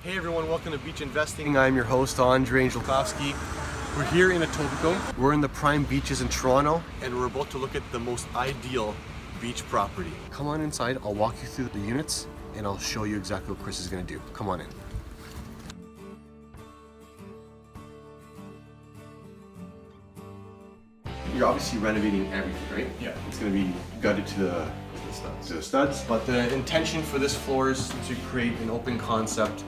Hey everyone, welcome to Beach Investing. I'm your host, Andrei. We're here in Etobicoke. We're in the prime beaches in Toronto, and we're about to look at the most ideal beach property. Come on inside, I'll walk you through the units, and I'll show you exactly what Chris is gonna do. Come on in. You're obviously renovating everything, right? Yeah. It's gonna be gutted to the studs. But the intention for this floor is to create an open concept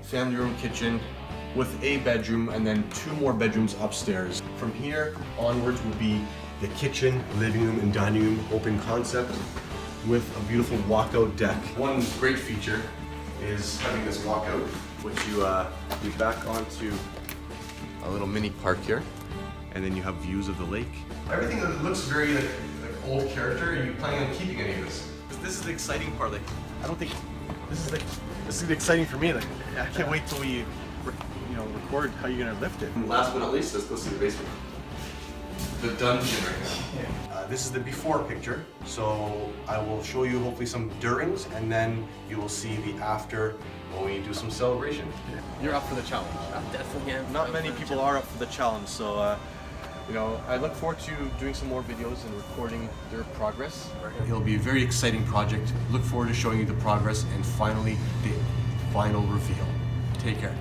family room kitchen with a bedroom and then 2 more bedrooms upstairs. From here onwards will be the kitchen, living room, and dining room open concept with a beautiful walkout deck. One great feature is having this walkout, which you back onto a little mini park here, and then you have views of the lake. Everything looks very like old character. Are you planning on keeping any of this? This is the exciting part. Like, I don't think this is the exciting for me. Like, I can't wait till we, record how you're gonna lift it. And last but not least, let's go see the basement. The dungeon right now. This is the before picture. So I will show you hopefully some durings, and then you will see the after when we do some celebration. You're up for the challenge. I definitely am. Not many people are up for the challenge, so I look forward to doing some more videos and recording their progress. It'll be a very exciting project. Look forward to showing you the progress and finally the final reveal. Take care.